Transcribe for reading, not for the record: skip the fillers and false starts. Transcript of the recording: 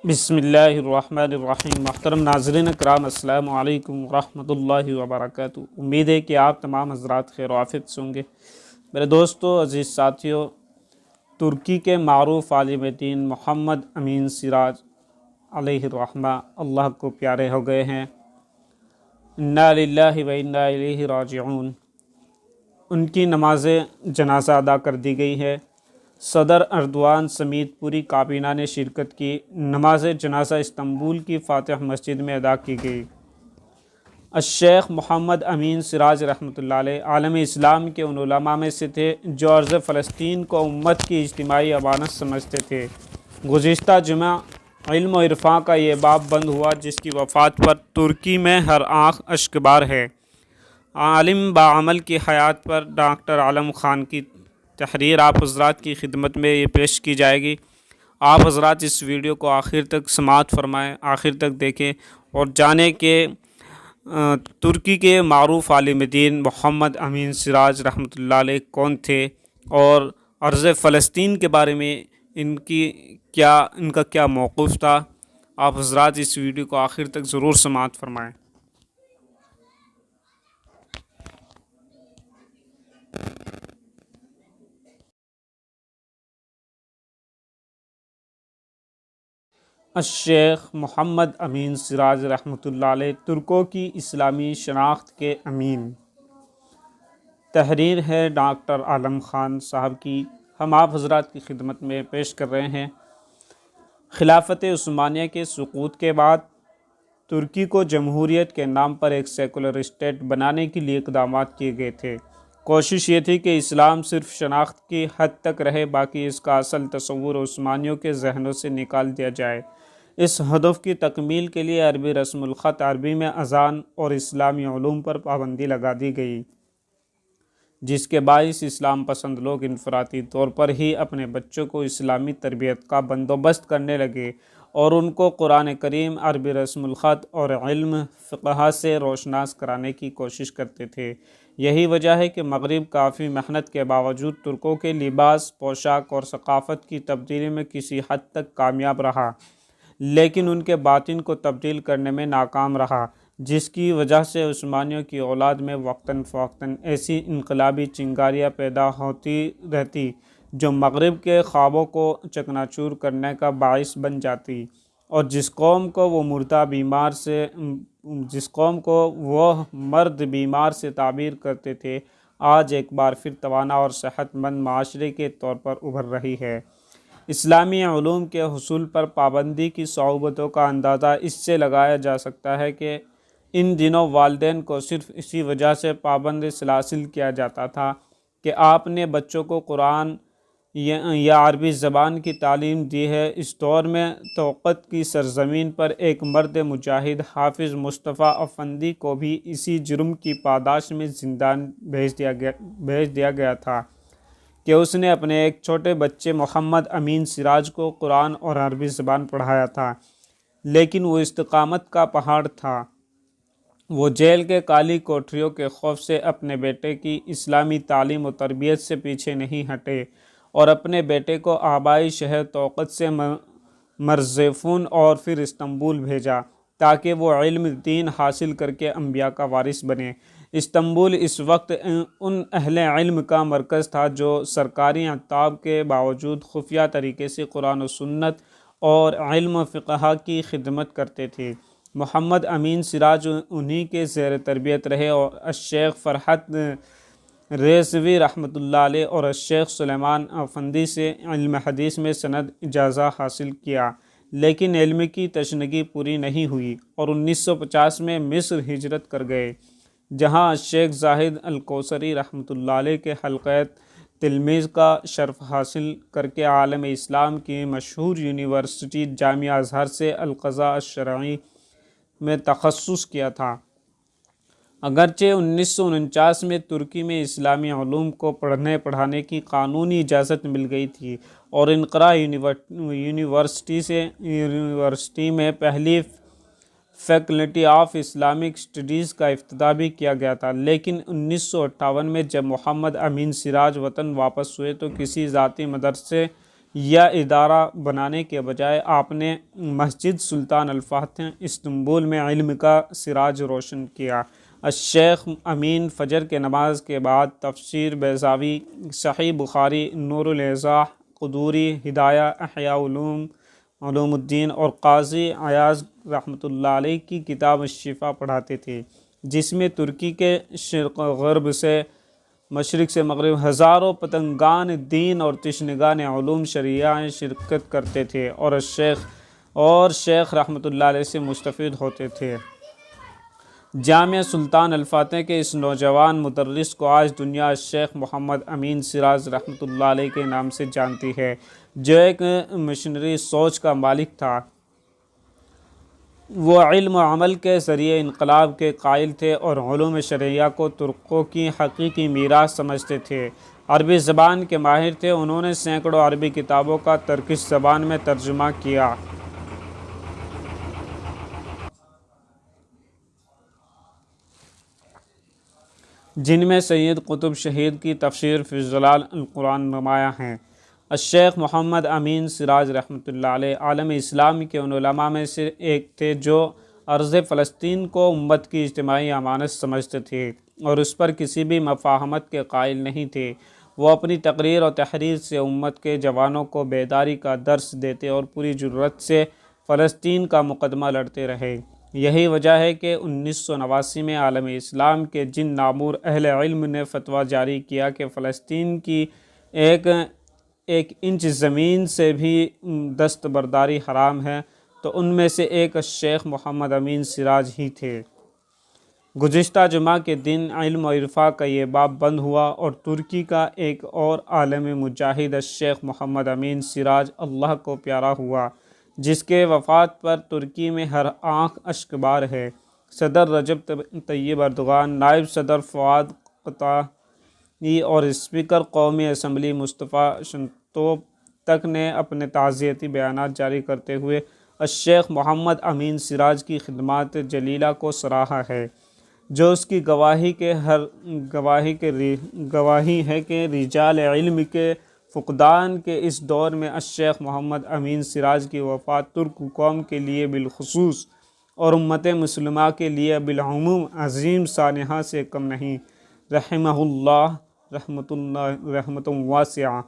بسم اللہ الرحمن الرحیم۔ محترم ناظرین کرام، السلام علیکم ورحمۃ اللہ وبرکاتہ۔ امید ہے کہ آپ تمام حضرات خیر و عافیت سے ہوں گے۔ میرے دوستو، عزیز ساتھیو، ترکی کے معروف عالم دین محمد امین سراج علیہ الرحمہ اللہ کو پیارے ہو گئے ہیں۔ انا للہ و انا الیہ راجعون۔ ان کی نماز جنازہ ادا کر دی گئی ہے۔ صدر اردوان سمیت پوری کابینہ نے شرکت کی۔ نماز جنازہ استنبول کی فاتح مسجد میں ادا کی گئی۔ الشیخ محمد امین سراج رحمۃ اللہ علیہ عالم اسلام کے ان علماء میں سے تھے جو ارض فلسطین کو امت کی اجتماعی امانت سمجھتے تھے۔ گزشتہ جمعہ علم و عرفاں کا یہ باب بند ہوا جس کی وفات پر ترکی میں ہر آنکھ اشک بار ہے۔ عالم باعمل کی حیات پر ڈاکٹر عالم خان کی تحریر آپ حضرات کی خدمت میں یہ پیش کی جائے گی۔ آپ حضرات اس ویڈیو کو آخر تک سماعت فرمائیں، آخر تک دیکھیں اور جانیں کہ ترکی کے معروف عالم دین محمد امین سراج رحمۃ اللہ علیہ کون تھے اور ارض فلسطین کے بارے میں ان کا کیا موقف تھا۔ آپ حضرات اس ویڈیو کو آخر تک ضرور سماعت فرمائیں۔ الشیخ محمد امین سراج رحمۃ اللہ علیہ ترکوں کی اسلامی شناخت کے امین۔ تحریر ہے ڈاکٹر عالم خان صاحب کی، ہم آپ حضرات کی خدمت میں پیش کر رہے ہیں۔ خلافت عثمانیہ کے سقوط کے بعد ترکی کو جمہوریت کے نام پر ایک سیکولر اسٹیٹ بنانے کے لیے اقدامات کیے گئے تھے۔ کوشش یہ تھی کہ اسلام صرف شناخت کی حد تک رہے، باقی اس کا اصل تصور عثمانیوں کے ذہنوں سے نکال دیا جائے۔ اس ہدف کی تکمیل کے لیے عربی رسم الخط، عربی میں اذان اور اسلامی علوم پر پابندی لگا دی گئی، جس کے باعث اسلام پسند لوگ انفرادی طور پر ہی اپنے بچوں کو اسلامی تربیت کا بندوبست کرنے لگے اور ان کو قرآن کریم، عربی رسم الخط اور علم فقہ سے روشناس کرانے کی کوشش کرتے تھے۔ یہی وجہ ہے کہ مغرب کافی محنت کے باوجود ترکوں کے لباس، پوشاک اور ثقافت کی تبدیلی میں کسی حد تک کامیاب رہا، لیکن ان کے باطن کو تبدیل کرنے میں ناکام رہا، جس کی وجہ سے عثمانیوں کی اولاد میں وقتاً فوقتاً ایسی انقلابی چنگاریاں پیدا ہوتی رہتی جو مغرب کے خوابوں کو چکناچور کرنے کا باعث بن جاتی، اور جس قوم کو وہ مرد بیمار سے تعبیر کرتے تھے، آج ایک بار پھر توانا اور صحت مند معاشرے کے طور پر ابھر رہی ہے۔ اسلامی علوم کے حصول پر پابندی کی صعوبتوں کا اندازہ اس سے لگایا جا سکتا ہے کہ ان دنوں والدین کو صرف اسی وجہ سے پابند سلاسل کیا جاتا تھا کہ آپ نے بچوں کو قرآن یا عربی زبان کی تعلیم دی ہے۔ اس دور میں توقت کی سرزمین پر ایک مرد مجاہد حافظ مصطفیٰ افندی کو بھی اسی جرم کی پاداش میں زندان بھیج دیا گیا تھا کہ اس نے اپنے ایک چھوٹے بچے محمد امین سراج کو قرآن اور عربی زبان پڑھایا تھا، لیکن وہ استقامت کا پہاڑ تھا۔ وہ جیل کے کالی کوٹریوں کے خوف سے اپنے بیٹے کی اسلامی تعلیم و تربیت سے پیچھے نہیں ہٹے اور اپنے بیٹے کو آبائی شہر توقت سے مرزیفون اور پھر استنبول بھیجا تاکہ وہ علم دین حاصل کر کے انبیاء کا وارث بنے۔ استنبول اس وقت ان اہل علم کا مرکز تھا جو سرکاری اعتاب کے باوجود خفیہ طریقے سے قرآن و سنت اور علم فقہ کی خدمت کرتے تھے۔ محمد امین سراج انہی کے زیر تربیت رہے اور الشیخ فرحت ریزوی رحمۃ اللہ علیہ اور الشیخ سلیمان افندی سے علم حدیث میں سند اجازہ حاصل کیا، لیکن علم کی تشنگی پوری نہیں ہوئی اور 1950 میں مصر ہجرت کر گئے، جہاں الشیخ زاہد الکوثری رحمۃ اللہ علیہ کے حلقہ تلمیذ کا شرف حاصل کر کے عالم اسلام کی مشہور یونیورسٹی جامعہ ازہر سے القضاء الشرعی میں تخصص کیا تھا۔ اگرچہ 1949 میں ترکی میں اسلامی علوم کو پڑھانے کی قانونی اجازت مل گئی تھی اور انقرہ یونیورسٹی میں پہلی فیکلٹی آف اسلامک اسٹڈیز کا افتتاح بھی کیا گیا تھا، لیکن 1958 میں جب محمد امین سراج وطن واپس ہوئے تو کسی ذاتی مدرسے یا ادارہ بنانے کے بجائے آپ نے مسجد سلطان الفاتح استنبول میں علم کا سراج روشن کیا۔ الشیخ امین فجر کے نماز کے بعد تفسیر بیضاوی، صحیح بخاری، نور الاضاء، قدوری، ہدایہ، احیاء علوم الدین اور قاضی عیاض رحمۃ اللہ علیہ کی کتاب الشفا پڑھاتے تھے، جس میں ترکی کے شرق و غرب سے مشرق سے مغرب ہزاروں پتنگان دین اور تشنگان علوم شرعیہ شرکت کرتے تھے اور شیخ رحمۃ اللہ علیہ سے مستفید ہوتے تھے۔ جامعہ سلطان الفاتح کے اس نوجوان مدرس کو آج دنیا الشیخ محمد امین سراج رحمۃ اللہ علیہ کے نام سے جانتی ہے، جو ایک مشنری سوچ کا مالک تھا۔ وہ علم و عمل کے ذریعے انقلاب کے قائل تھے اور علوم شرعیہ کو ترکوں کی حقیقی میراث سمجھتے تھے۔ عربی زبان کے ماہر تھے، انہوں نے سینکڑوں عربی کتابوں کا ترکش زبان میں ترجمہ کیا۔ جن میں سید قطب شہید کی تفسیر فی ظلال القرآن نمایاں ہیں۔ الشیخ محمد امین سراج رحمۃ اللہ علیہ عالم اسلام کے ان علماء میں سے ایک تھے جو ارض فلسطین کو امت کی اجتماعی امانت سمجھتے تھے اور اس پر کسی بھی مفاہمت کے قائل نہیں تھے۔ وہ اپنی تقریر اور تحریر سے امت کے جوانوں کو بیداری کا درس دیتے اور پوری جرأت سے فلسطین کا مقدمہ لڑتے رہے۔ یہی وجہ ہے کہ 1989 میں عالم اسلام کے جن نامور اہل علم نے فتویٰ جاری کیا کہ فلسطین کی ایک انچ زمین سے بھی دستبرداری حرام ہے، تو ان میں سے ایک الشیخ محمد امین سراج ہی تھے۔ گزشتہ جمعہ کے دن علم و عرفاء کا یہ باب بند ہوا اور ترکی کا ایک اور عالم مجاہد الشیخ محمد امین سراج اللہ کو پیارا ہوا، جس کے وفات پر ترکی میں ہر آنکھ اشک بار ہے۔ صدر رجب طیب اردوغان، نائب صدر فؤاد قطائی اور اسپیکر قومی اسمبلی مصطفیٰ شنتوپ تک نے اپنے تعزیتی بیانات جاری کرتے ہوئے الشیخ محمد امین سراج کی خدمات جلیلہ کو سراہا ہے، جو اس کی گواہی ہے کہ رجال علم کے فقدان کے اس دور میں الشیخ محمد امین سراج کی وفات ترک قوم کے لیے بالخصوص اور امت مسلمہ کے لیے بالعموم عظیم سانحہ سے کم نہیں۔ رحمہ اللہ رحمۃ واسعہ۔